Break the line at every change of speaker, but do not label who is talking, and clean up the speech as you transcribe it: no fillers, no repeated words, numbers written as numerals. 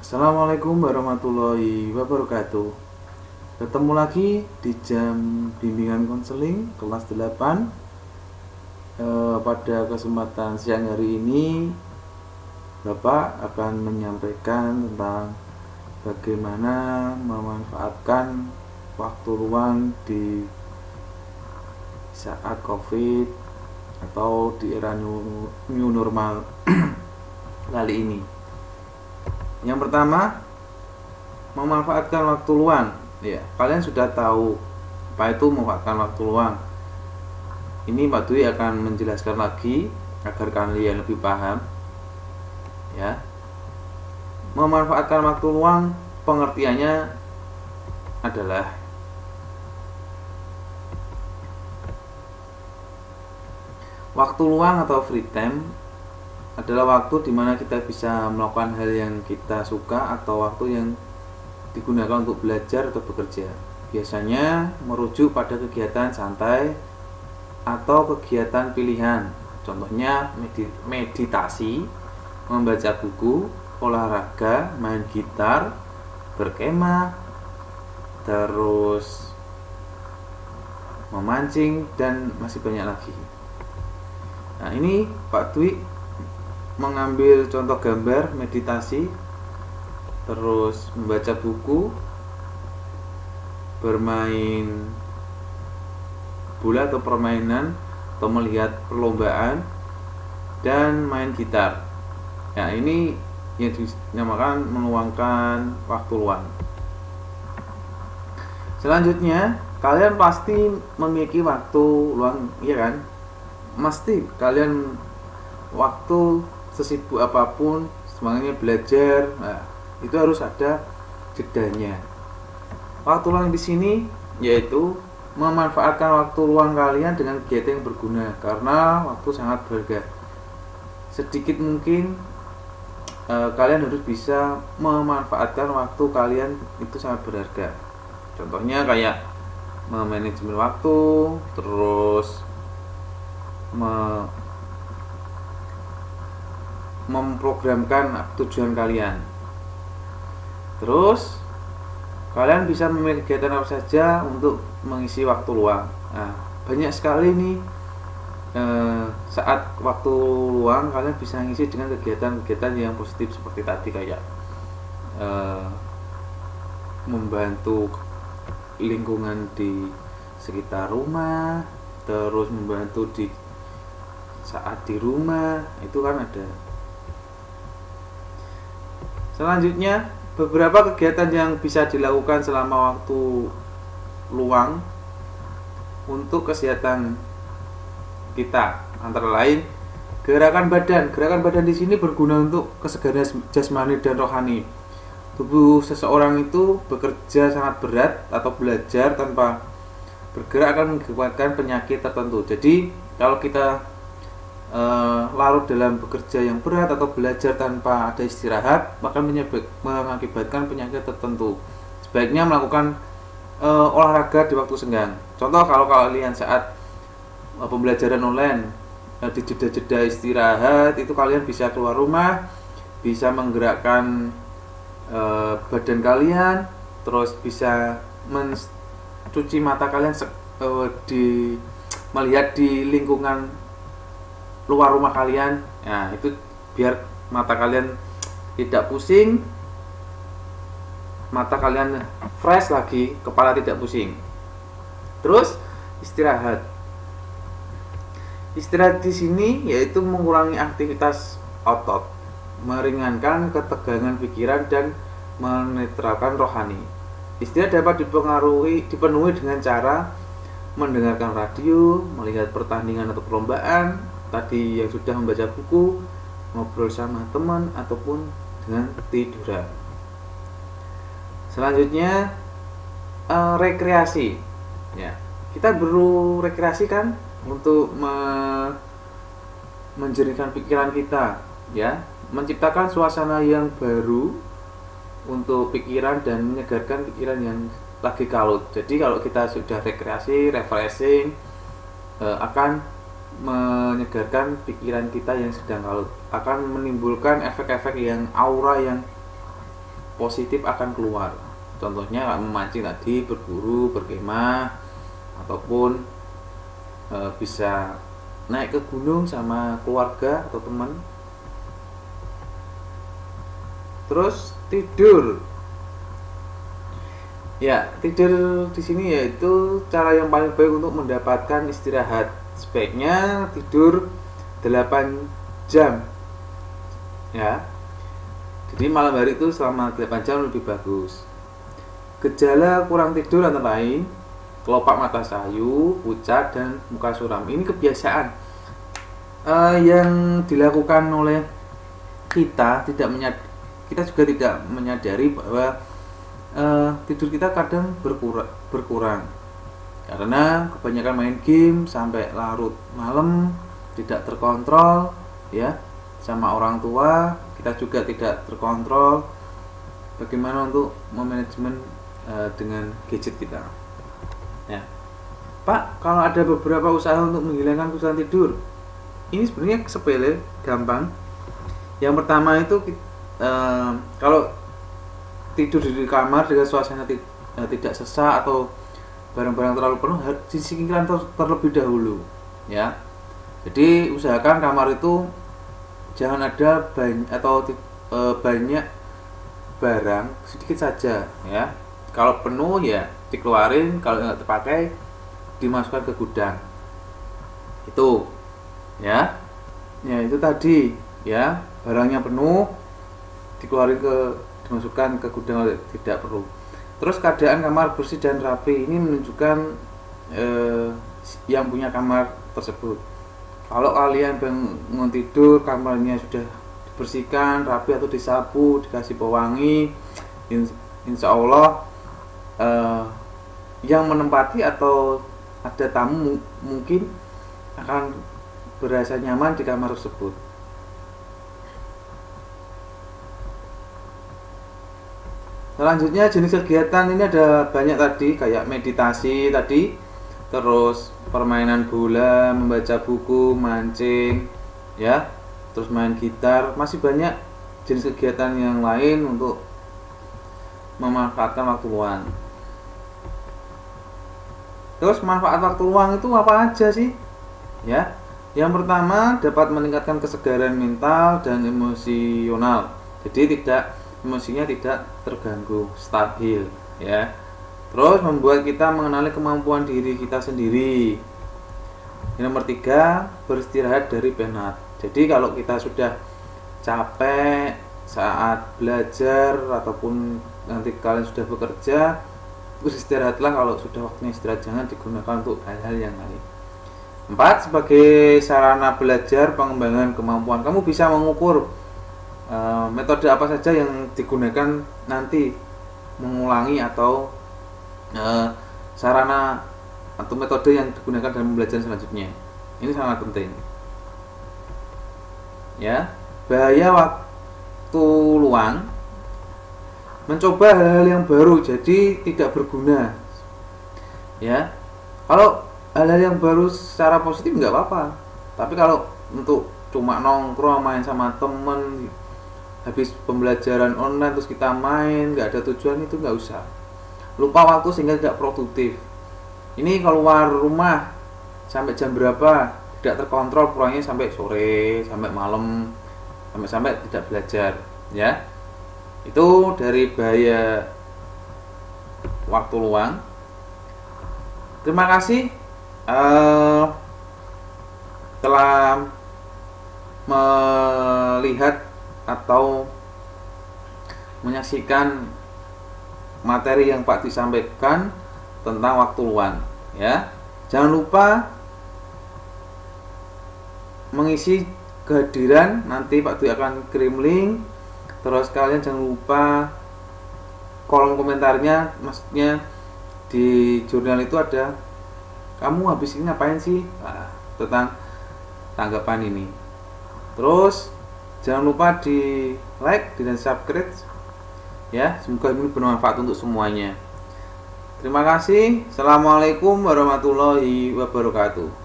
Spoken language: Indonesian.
Assalamualaikum warahmatullahi wabarakatuh. Ketemu lagi di jam bimbingan konseling kelas 8. Pada kesempatan siang hari ini Bapak akan menyampaikan tentang bagaimana memanfaatkan waktu luang di saat COVID atau di era new normal kali ini. Yang pertama, memanfaatkan waktu luang. Ya, kalian sudah tahu apa itu memanfaatkan waktu luang. Ini Pak Dwi akan menjelaskan lagi agar kalian lebih paham. Ya, memanfaatkan waktu luang pengertiannya adalah waktu luang atau free time adalah waktu di mana kita bisa melakukan hal yang kita suka atau waktu yang digunakan untuk belajar atau bekerja. Biasanya merujuk pada kegiatan santai atau kegiatan pilihan. Contohnya meditasi, membaca buku, olahraga, main gitar, berkemah, terus memancing, dan masih banyak lagi. Nah, ini Pak Dwi mengambil contoh gambar meditasi, terus membaca buku, bermain bola atau permainan, atau melihat perlombaan, dan main gitar. Ya, ini yang dinamakan meluangkan waktu luang. Selanjutnya, kalian pasti memiliki waktu luang, iya kan? Pasti kalian waktu sesibuk apapun semangatnya belajar, nah, itu harus ada jedanya. Waktu luang di sini yaitu memanfaatkan waktu luang kalian dengan kegiatan yang berguna, karena waktu sangat berharga. Sedikit mungkin kalian harus bisa memanfaatkan waktu kalian, itu sangat berharga. Contohnya kayak memanajemen waktu, terus memprogramkan tujuan kalian. Terus kalian bisa memilih kegiatan apa saja untuk mengisi waktu luang. Nah, banyak sekali nih saat waktu luang kalian bisa mengisi dengan kegiatan-kegiatan yang positif seperti tadi, kayak membantu lingkungan di sekitar rumah, terus membantu di saat di rumah, itu kan ada. Selanjutnya, beberapa kegiatan yang bisa dilakukan selama waktu luang untuk kesehatan kita, antara lain gerakan badan. Gerakan badan di sini berguna untuk kesegaran jasmani dan rohani. Tubuh seseorang itu bekerja sangat berat atau belajar tanpa bergerak akan mengakibatkan penyakit tertentu. Jadi kalau kita larut dalam bekerja yang berat atau belajar tanpa ada istirahat, maka mengakibatkan penyakit tertentu. Sebaiknya melakukan olahraga di waktu senggang. Contoh, kalau kalian saat pembelajaran online, di jeda-jeda istirahat itu kalian bisa keluar rumah, bisa menggerakkan badan kalian, terus bisa mencuci mata kalian melihat di lingkungan luar rumah kalian. Nah, itu biar mata kalian tidak pusing, mata kalian fresh lagi, kepala tidak pusing. Terus istirahat. Istirahat di sini yaitu mengurangi aktivitas otot, meringankan ketegangan pikiran, dan menetralkan rohani. Istirahat dapat dipenuhi dengan cara mendengarkan radio, melihat pertandingan atau perlombaan, tadi yang sudah membaca buku, ngobrol sama teman, ataupun dengan tiduran. Selanjutnya rekreasi. Ya, kita perlu rekreasi kan untuk menjernihkan pikiran kita, ya, menciptakan suasana yang baru untuk pikiran dan menyegarkan pikiran yang lagi kalut. Jadi kalau kita sudah rekreasi, refreshing, akan menyegarkan pikiran kita yang sedang kalut, akan menimbulkan efek-efek yang aura yang positif akan keluar. Contohnya kayak memancing tadi, berburu, berkemah, ataupun bisa naik ke gunung sama keluarga atau teman. Terus tidur. Ya, tidur di sini yaitu cara yang paling baik untuk mendapatkan istirahat. Sebaiknya tidur 8 jam. Ya. Jadi malam hari itu selama 8 jam lebih bagus. Gejala kurang tidur antara lain kelopak mata sayu, pucat, dan muka suram. Ini kebiasaan yang dilakukan oleh kita kita juga tidak menyadari bahwa tidur kita kadang berkurang karena kebanyakan main game sampai larut malam, tidak terkontrol ya sama orang tua. Kita juga tidak terkontrol bagaimana untuk memanajemen dengan gadget kita ya. Pak, kalau ada beberapa usaha untuk menghilangkan kesusahan tidur, ini sebenarnya sepele, gampang. Yang pertama itu kalau tidur di kamar dengan suasana tidak sesak atau barang-barang terlalu penuh, disingkirkan terlebih dahulu ya. Jadi usahakan kamar itu jangan ada banyak barang, sedikit saja ya. Kalau penuh ya dikeluarin, kalau nggak terpakai dimasukkan ke gudang. Itu ya. Ya itu tadi ya, barangnya penuh dimasukkan ke gudang, tidak perlu. Terus keadaan kamar bersih dan rapi ini menunjukkan yang punya kamar tersebut. Kalau kalian bangun tidur kamarnya sudah dibersihkan, rapi atau disapu, dikasih pewangi, insya Allah yang menempati atau ada tamu mungkin akan berasa nyaman di kamar tersebut. Selanjutnya jenis kegiatan ini ada banyak tadi, kayak meditasi tadi, terus permainan bola, membaca buku, mancing ya, terus main gitar. Masih banyak jenis kegiatan yang lain untuk memanfaatkan waktu luang. Terus manfaat waktu luang itu apa aja sih? Ya, yang pertama dapat meningkatkan kesegaran mental dan emosional. Jadi emosinya tidak terganggu, stabil ya. Terus membuat kita mengenali kemampuan diri kita sendiri. Yang nomor 3, beristirahat dari penat. Jadi kalau kita sudah capek saat belajar ataupun nanti kalian sudah bekerja, beristirahatlah. Kalau sudah waktunya istirahat, jangan digunakan untuk hal-hal yang lain. 4, sebagai sarana belajar pengembangan kemampuan. Kamu bisa mengukur metode apa saja yang digunakan nanti mengulangi atau sarana atau metode yang digunakan dalam pembelajaran selanjutnya. Ini sangat penting ya. Bahaya waktu luang: mencoba hal-hal yang baru jadi tidak berguna ya. Kalau hal-hal yang baru secara positif nggak apa-apa, tapi kalau untuk cuma nongkrong main sama temen, habis pembelajaran online terus kita main nggak ada tujuan, itu nggak usah. Lupa waktu sehingga tidak produktif. Ini keluar rumah sampai jam berapa tidak terkontrol, pulangnya sampai sore, sampai malam, sampai tidak belajar ya. Itu dari bahaya waktu luang. Terima kasih telah melihat atau menyaksikan materi yang Pak disampaikan tentang waktu luang ya. Jangan lupa mengisi kehadiran, nanti Pak Dwi akan kirim link. Terus kalian jangan lupa kolom komentarnya, maksudnya di jurnal itu ada kamu habis ini ngapain sih, tentang tanggapan ini. Terus jangan lupa di like dan subscribe ya. Semoga ini bermanfaat untuk semuanya. Terima kasih. Assalamualaikum warahmatullahi wabarakatuh.